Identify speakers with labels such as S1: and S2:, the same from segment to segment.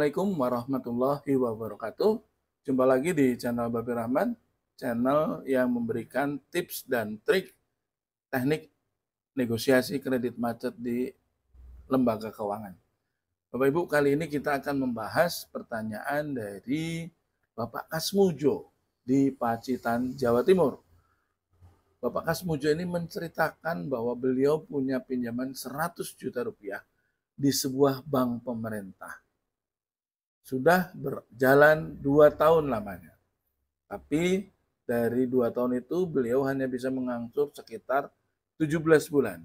S1: Assalamualaikum warahmatullahi wabarakatuh. Jumpa lagi di channel Babi Rahman, channel yang memberikan tips dan trik teknik negosiasi kredit macet di lembaga keuangan. Bapak Ibu, kali ini kita akan membahas pertanyaan dari Bapak Kasmujo di Pacitan, Jawa Timur. Bapak Kasmujo ini menceritakan bahwa beliau punya pinjaman 100 juta rupiah di sebuah bank pemerintah. Sudah berjalan 2 tahun lamanya. Tapi dari 2 tahun itu beliau hanya bisa mengangsur sekitar 17 bulan.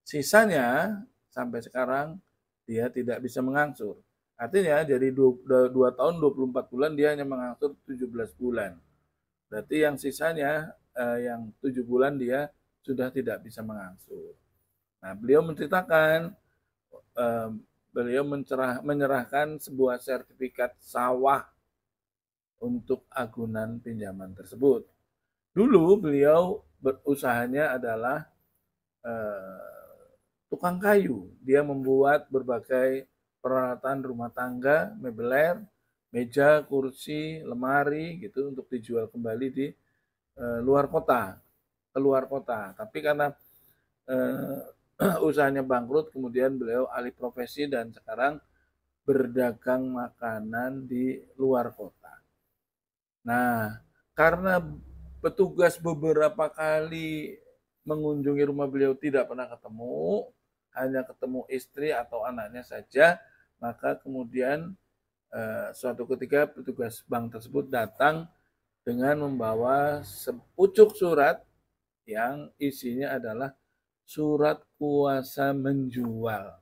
S1: Sisanya sampai sekarang dia tidak bisa mengangsur. Artinya dari 2 tahun 24 bulan dia hanya mengangsur 17 bulan. Berarti yang sisanya yang 7 bulan dia sudah tidak bisa mengangsur. Nah, beliau menceritakan beliau menyerahkan sebuah sertifikat sawah untuk agunan pinjaman tersebut. Dulu beliau berusahanya adalah tukang kayu. Dia membuat berbagai peralatan rumah tangga, mebeler, meja, kursi, lemari gitu untuk dijual kembali di luar kota, keluar kota. Tapi karena usahanya bangkrut, kemudian beliau alih profesi dan sekarang berdagang makanan di luar kota. Nah, karena petugas beberapa kali mengunjungi rumah beliau tidak pernah ketemu, hanya ketemu istri atau anaknya saja, maka kemudian suatu ketika petugas bank tersebut datang dengan membawa sepucuk surat yang isinya adalah surat kuasa menjual.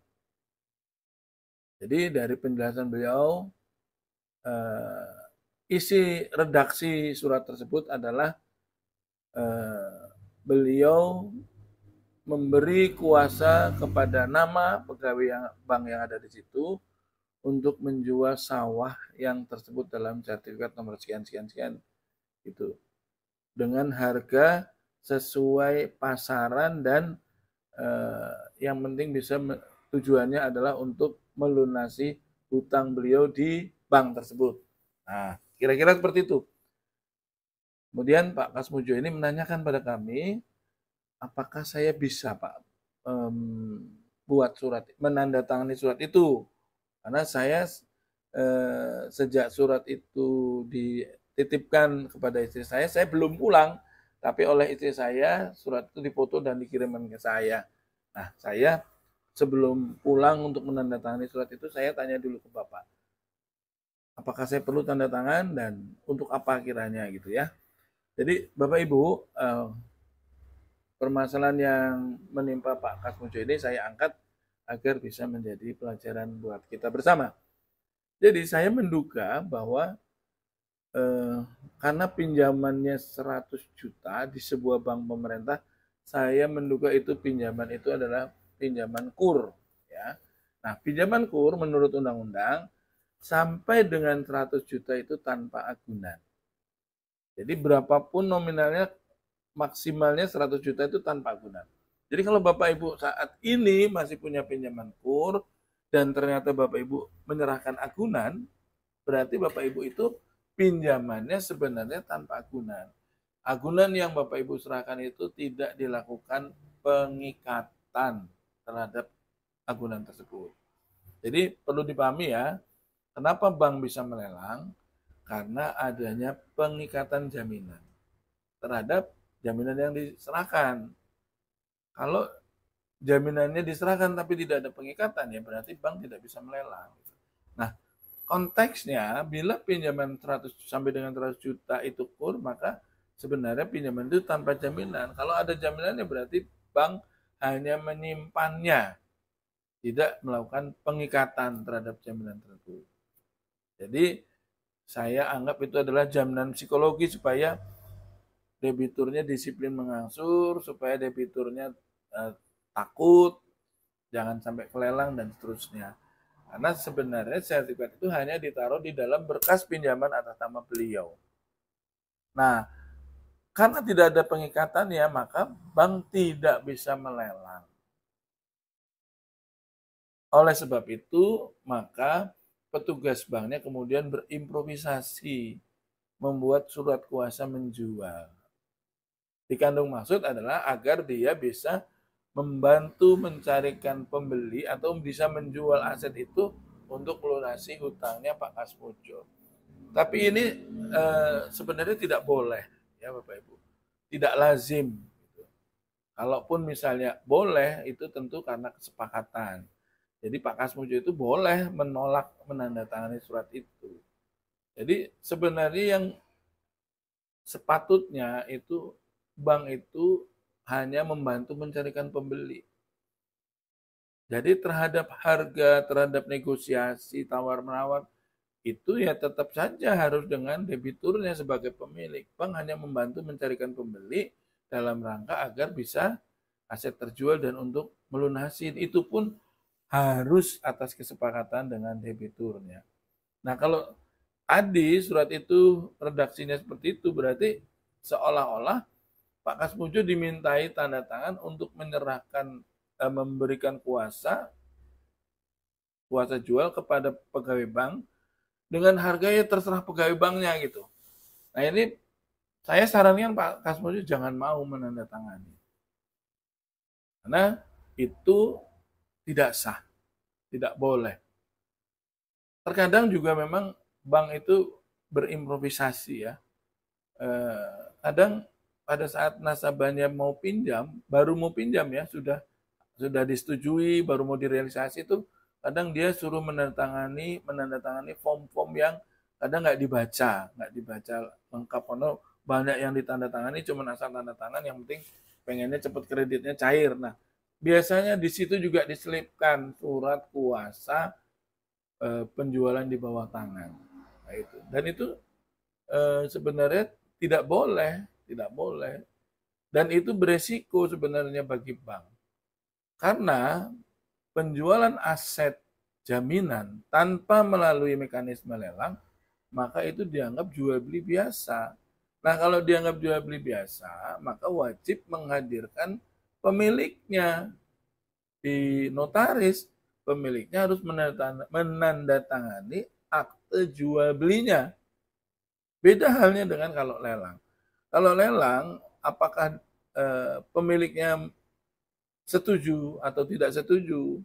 S1: Jadi dari penjelasan beliau, isi redaksi surat tersebut adalah beliau memberi kuasa kepada nama pegawai bank yang ada di situ untuk menjual sawah yang tersebut dalam sertifikat nomor sekian-sekian-sekian itu dengan harga sesuai pasaran dan yang penting bisa tujuannya adalah untuk melunasi hutang beliau di bank tersebut. Nah, kira-kira seperti itu. Kemudian Pak Kasmujo ini menanyakan pada kami, apakah saya bisa Pak buat surat, menandatangani surat itu? Karena saya sejak surat itu dititipkan kepada istri saya belum pulang, tapi oleh istri saya surat itu dipoto dan dikirimkan ke saya. Nah, saya sebelum pulang untuk menandatangani surat itu, saya tanya dulu ke Bapak, apakah saya perlu tanda tangan dan untuk apa kiranya gitu ya. Jadi Bapak Ibu, permasalahan yang menimpa Pak Kasmujo ini saya angkat agar bisa menjadi pelajaran buat kita bersama. Jadi saya menduga bahwa karena pinjamannya 100 juta di sebuah bank pemerintah, saya menduga itu pinjaman itu adalah pinjaman kur. Ya. Nah, pinjaman kur menurut undang-undang sampai dengan 100 juta itu tanpa agunan. Jadi berapapun nominalnya, maksimalnya 100 juta itu tanpa agunan. Jadi kalau Bapak Ibu saat ini masih punya pinjaman kur dan ternyata Bapak Ibu menyerahkan agunan, berarti Bapak Ibu itu pinjamannya sebenarnya tanpa agunan. Agunan yang Bapak Ibu serahkan itu tidak dilakukan pengikatan terhadap agunan tersebut. Jadi perlu dipahami ya, kenapa bank bisa melelang? Karena adanya pengikatan jaminan terhadap jaminan yang diserahkan. Kalau jaminannya diserahkan tapi tidak ada pengikatan, ya berarti bank tidak bisa melelang. Nah, konteksnya bila pinjaman 100 sampai dengan 100 juta itu kur, maka sebenarnya pinjaman itu tanpa jaminan. Kalau ada jaminannya berarti bank hanya menyimpannya, tidak melakukan pengikatan terhadap jaminan tersebut. Jadi saya anggap itu adalah jaminan psikologi supaya debiturnya disiplin mengangsur, supaya debiturnya takut, jangan sampai kelelang dan seterusnya. Karena sebenarnya sertifikat itu hanya ditaruh di dalam berkas pinjaman atas nama beliau. Nah, karena tidak ada pengikatannya, maka bank tidak bisa melelang. Oleh sebab itu, maka petugas banknya kemudian berimprovisasi membuat surat kuasa menjual. Dikandung maksud adalah agar dia bisa membantu mencarikan pembeli atau bisa menjual aset itu untuk melunasi hutangnya Pak Kasmujo. Tapi ini sebenarnya tidak boleh, ya Bapak Ibu. Tidak lazim. Kalaupun misalnya boleh, itu tentu karena kesepakatan. Jadi Pak Kasmujo itu boleh menolak menandatangani surat itu. Jadi sebenarnya yang sepatutnya itu bank itu hanya membantu mencarikan pembeli. Jadi terhadap harga, terhadap negosiasi, tawar-menawar, itu ya tetap saja harus dengan debiturnya sebagai pemilik. Bank hanya membantu mencarikan pembeli dalam rangka agar bisa aset terjual dan untuk melunasi. Itu pun harus atas kesepakatan dengan debiturnya. Nah, kalau tadi surat itu redaksinya seperti itu, berarti seolah-olah Pak Kasmujo dimintai tanda tangan untuk menyerahkan, memberikan kuasa jual kepada pegawai bank dengan harganya terserah pegawai banknya gitu. Nah ini saya sarankan Pak Kasmujo jangan mau menandatangani. Karena itu tidak sah, tidak boleh. Terkadang juga memang bank itu berimprovisasi ya. Kadang pada saat nasabahnya mau pinjam, baru mau pinjam ya, sudah disetujui, baru mau direalisasi itu, kadang dia suruh menandatangani form-form yang kadang nggak dibaca lengkap, karena banyak yang ditandatangani cuma asal tanda tangan, yang penting pengennya cepat kreditnya cair. Nah, biasanya di situ juga diselipkan surat kuasa penjualan di bawah tangan. Nah, itu. Dan itu sebenarnya tidak boleh. Dan itu beresiko sebenarnya bagi bank. Karena penjualan aset jaminan tanpa melalui mekanisme lelang, maka itu dianggap jual beli biasa. Nah, kalau dianggap jual beli biasa, maka wajib menghadirkan pemiliknya di notaris. Pemiliknya harus menandatangani akte jual belinya. Beda halnya dengan kalau lelang. Kalau lelang, apakah pemiliknya setuju atau tidak setuju?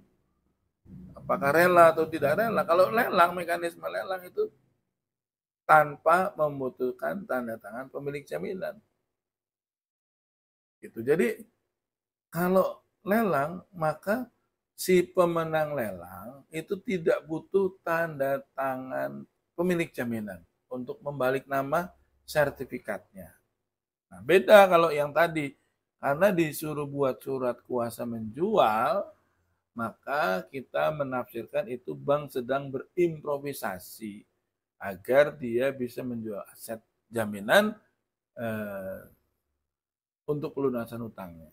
S1: Apakah rela atau tidak rela? Kalau lelang, mekanisme lelang itu tanpa membutuhkan tanda tangan pemilik jaminan. Gitu. Jadi kalau lelang, maka si pemenang lelang itu tidak butuh tanda tangan pemilik jaminan untuk membalik nama sertifikatnya. Nah, beda kalau yang tadi, karena disuruh buat surat kuasa menjual, maka kita menafsirkan itu bank sedang berimprovisasi agar dia bisa menjual aset jaminan untuk pelunasan hutangnya.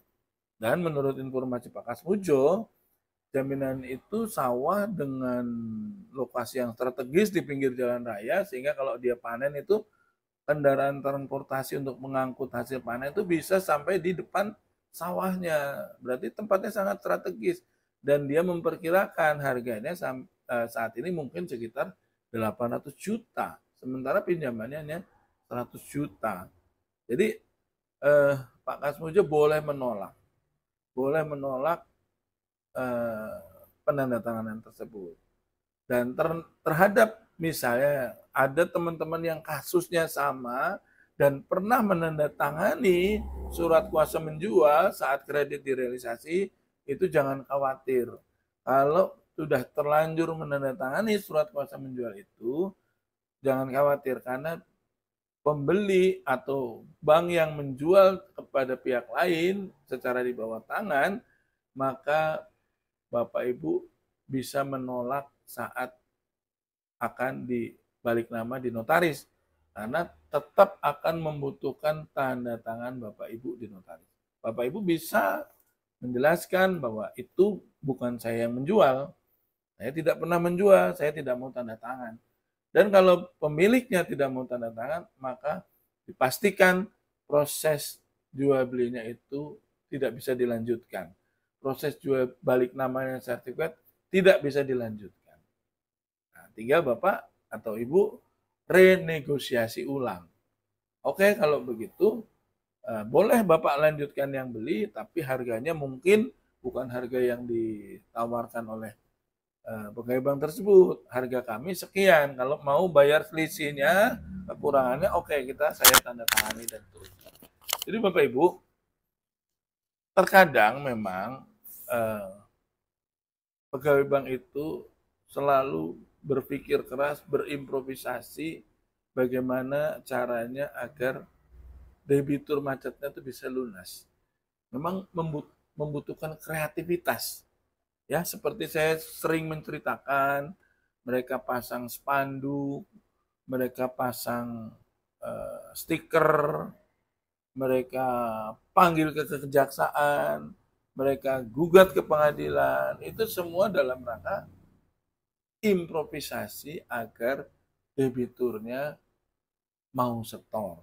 S1: Dan menurut informasi Pak Kasmujo, jaminan itu sawah dengan lokasi yang strategis di pinggir jalan raya, sehingga kalau dia panen itu kendaraan transportasi untuk mengangkut hasil panen itu bisa sampai di depan sawahnya. Berarti tempatnya sangat strategis. Dan dia memperkirakan harganya saat ini mungkin sekitar 800 juta. Sementara pinjamannya hanya 100 juta. Jadi Pak Kasmujo boleh menolak. Penandatanganan tersebut. Dan terhadap misalnya ada teman-teman yang kasusnya sama dan pernah menandatangani surat kuasa menjual saat kredit direalisasi, itu jangan khawatir. Kalau sudah terlanjur menandatangani surat kuasa menjual itu, jangan khawatir karena pembeli atau bank yang menjual kepada pihak lain secara di bawah tangan, maka Bapak Ibu bisa menolak saat akan dibalik nama di notaris, karena tetap akan membutuhkan tanda tangan Bapak Ibu di notaris. Bapak Ibu bisa menjelaskan bahwa itu bukan saya yang menjual, saya tidak pernah menjual, saya tidak mau tanda tangan. Dan kalau pemiliknya tidak mau tanda tangan, maka dipastikan proses jual belinya itu tidak bisa dilanjutkan. Proses jual balik namanya sertifikat tidak bisa dilanjutkan. Nah, tinggal Bapak atau Ibu renegosiasi ulang. Oke, kalau begitu boleh Bapak lanjutkan yang beli, tapi harganya mungkin bukan harga yang ditawarkan oleh pegawai bank tersebut. Harga kami sekian. Kalau mau bayar selisihnya, kekurangannya, oke, saya tanda tangani dan teruskan. Jadi Bapak Ibu, terkadang memang pegawai bank itu selalu berpikir keras, berimprovisasi bagaimana caranya agar debitur macetnya itu bisa lunas. Memang membutuhkan kreativitas. Ya, seperti saya sering menceritakan, mereka pasang spanduk, mereka pasang stiker, mereka panggil ke kejaksaan, mereka gugat ke pengadilan, itu semua dalam rangka improvisasi agar debiturnya mau setor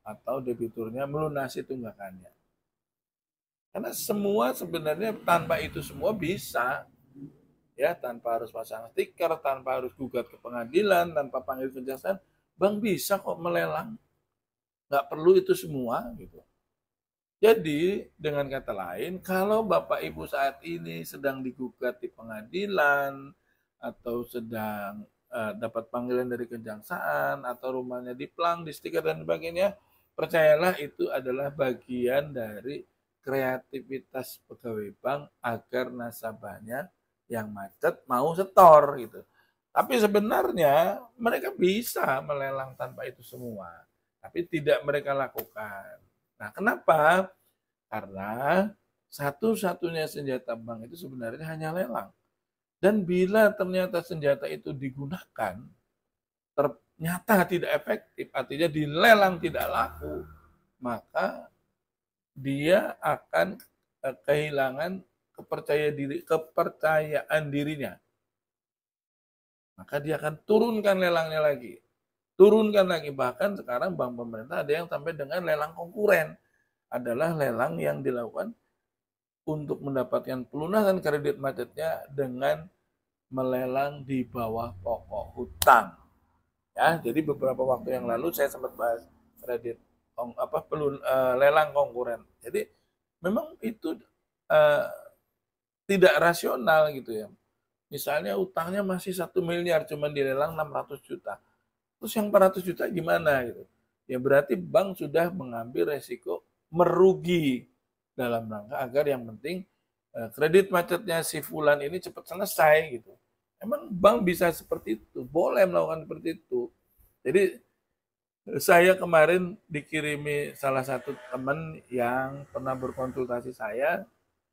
S1: atau debiturnya melunasi tunggakannya. Karena semua sebenarnya tanpa itu semua bisa, ya, tanpa harus pasang stiker, tanpa harus gugat ke pengadilan, tanpa panggil kejaksaan, bank bisa kok melelang. Nggak perlu itu semua gitu. Jadi dengan kata lain, kalau Bapak Ibu saat ini sedang digugat di pengadilan atau sedang dapat panggilan dari kejaksaan atau rumahnya diplang, di stiker dan sebagainya, percayalah itu adalah bagian dari kreativitas pegawai bank agar nasabahnya yang macet mau setor gitu. Tapi sebenarnya mereka bisa melelang tanpa itu semua, tapi tidak mereka lakukan. Nah, kenapa? Karena satu-satunya senjata bank itu sebenarnya hanya lelang. Dan bila ternyata senjata itu digunakan, ternyata tidak efektif, artinya dilelang tidak laku, maka dia akan kehilangan kepercayaan dirinya. Maka dia akan turunkan lelangnya lagi. Turunkan lagi. Bahkan sekarang bank pemerintah ada yang sampai dengan lelang konkuren. Adalah lelang yang dilakukan untuk mendapatkan pelunasan kredit macetnya dengan melelang di bawah pokok hutang. Ya, jadi beberapa waktu yang lalu saya sempat bahas kredit lelang konkuren. Jadi memang itu tidak rasional gitu ya. Misalnya utangnya masih 1 miliar, cuma dilelang 600 juta. Terus yang 400 juta gimana gitu? Ya berarti bank sudah mengambil resiko merugi dalam rangka agar yang penting kredit macetnya si Fulan ini cepat selesai gitu. Emang bank bisa seperti itu? Boleh melakukan seperti itu. Jadi saya kemarin dikirimi salah satu teman yang pernah berkonsultasi saya.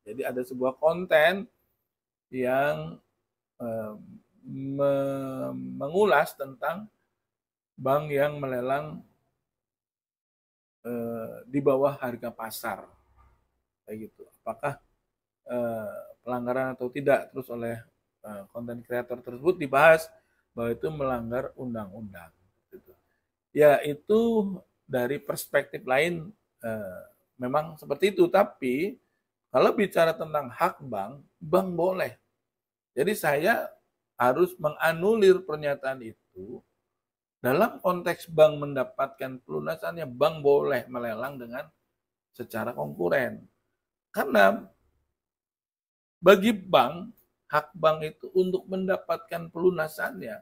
S1: Jadi ada sebuah konten yang mengulas tentang bank yang melelang di bawah harga pasar, kayak gitu. Apakah pelanggaran atau tidak? Terus oleh konten kreator tersebut dibahas bahwa itu melanggar undang-undang. Gitu. Ya itu dari perspektif lain memang seperti itu. Tapi kalau bicara tentang hak bank, bank boleh. Jadi saya harus menganulir pernyataan itu. Dalam konteks bank mendapatkan pelunasannya, bank boleh melelang dengan secara konkuren. Karena bagi bank, hak bank itu untuk mendapatkan pelunasannya.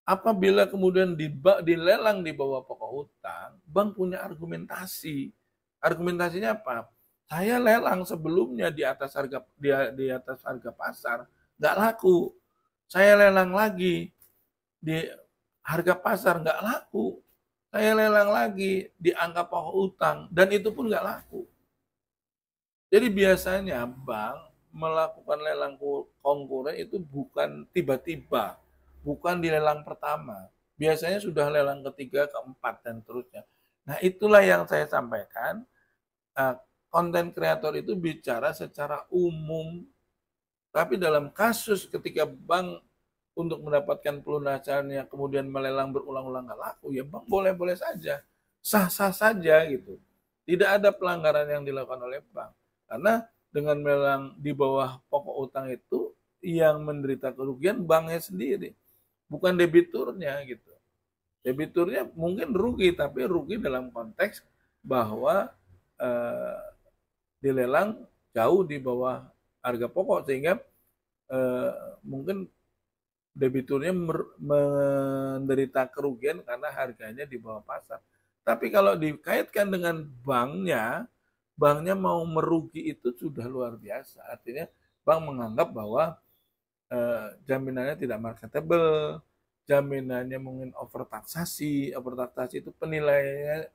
S1: Apabila kemudian dilelang di bawah pokok hutang, bank punya argumentasi. Argumentasinya apa? Saya lelang sebelumnya di atas harga pasar, nggak laku. Saya lelang lagi di harga pasar nggak laku. Saya lelang lagi di angka pokok utang dan itu pun nggak laku. Jadi biasanya bank melakukan lelang konkuren itu bukan tiba-tiba, bukan di lelang pertama. Biasanya sudah lelang ketiga, keempat, dan terusnya. Nah itulah yang saya sampaikan, konten kreator itu bicara secara umum, tapi dalam kasus ketika bank untuk mendapatkan pelunasannya kemudian melelang berulang-ulang nggak laku, ya bank boleh-boleh saja, sah-sah saja gitu. Tidak ada pelanggaran yang dilakukan oleh bank. Karena dengan melelang di bawah pokok utang itu, yang menderita kerugian banknya sendiri, bukan debiturnya gitu. Debiturnya mungkin rugi, tapi rugi dalam konteks bahwa dilelang jauh di bawah harga pokok, sehingga mungkin debiturnya menderita kerugian karena harganya di bawah pasar. Tapi kalau dikaitkan dengan banknya mau merugi itu sudah luar biasa. Artinya bank menganggap bahwa jaminannya tidak marketable, jaminannya mungkin overtaksasi itu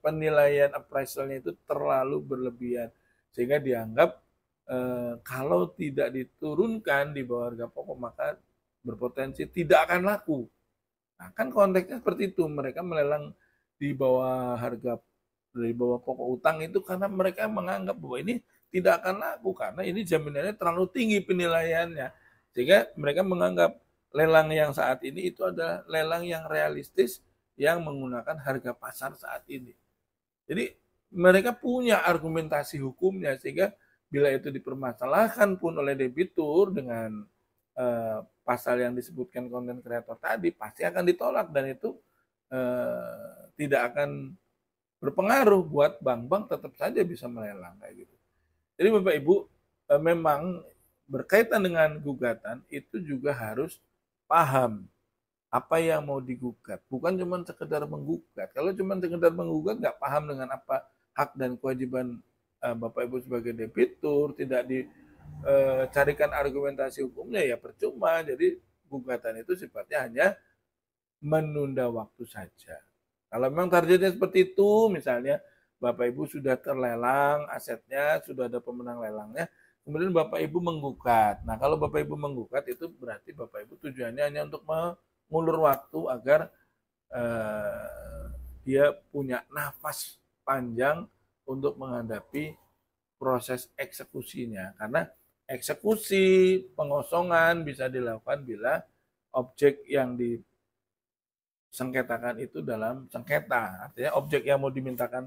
S1: penilaian appraisalnya itu terlalu berlebihan, sehingga dianggap kalau tidak diturunkan di bawah harga pokok maka berpotensi tidak akan laku. Nah, kan konteksnya seperti itu, mereka melelang di bawah harga, dari bawah pokok utang itu karena mereka menganggap bahwa ini tidak akan laku karena ini jaminannya terlalu tinggi penilaiannya, sehingga mereka menganggap lelang yang saat ini itu adalah lelang yang realistis yang menggunakan harga pasar saat ini. Jadi mereka punya argumentasi hukumnya, sehingga bila itu dipermasalahkan pun oleh debitur dengan pasal yang disebutkan konten kreator tadi, pasti akan ditolak, dan itu tidak akan berpengaruh buat bank-bank, tetap saja bisa melelang kayak gitu. Jadi Bapak Ibu, memang berkaitan dengan gugatan itu juga harus paham apa yang mau digugat, bukan cuma sekedar menggugat. Kalau cuma sekedar menggugat, nggak paham dengan apa hak dan kewajiban Bapak Ibu sebagai debitur, tidak dicarikan argumentasi hukumnya, ya percuma. Jadi gugatan itu sifatnya hanya menunda waktu saja. Kalau memang targetnya seperti itu, misalnya Bapak Ibu sudah terlelang asetnya, sudah ada pemenang lelangnya, kemudian Bapak Ibu menggugat. Nah, kalau Bapak Ibu menggugat itu berarti Bapak Ibu tujuannya hanya untuk mengulur waktu agar dia punya nafas panjang untuk menghadapi proses eksekusinya. Karena eksekusi pengosongan bisa dilakukan bila objek yang disengketakan itu dalam sengketa. Artinya objek yang mau dimintakan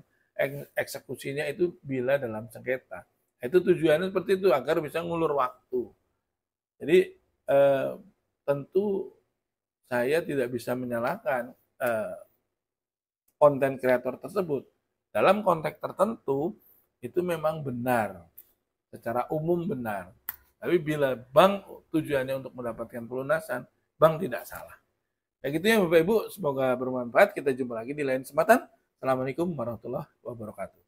S1: eksekusinya itu bila dalam sengketa. Itu tujuannya seperti itu, agar bisa ngulur waktu. Jadi tentu saya tidak bisa menyalahkan konten kreator tersebut. Dalam konteks tertentu itu memang benar, secara umum benar. Tapi bila bank tujuannya untuk mendapatkan pelunasan, bank tidak salah. Kayak gitu ya Bapak Ibu, semoga bermanfaat. Kita jumpa lagi di lain kesempatan. Assalamualaikum warahmatullahi wabarakatuh.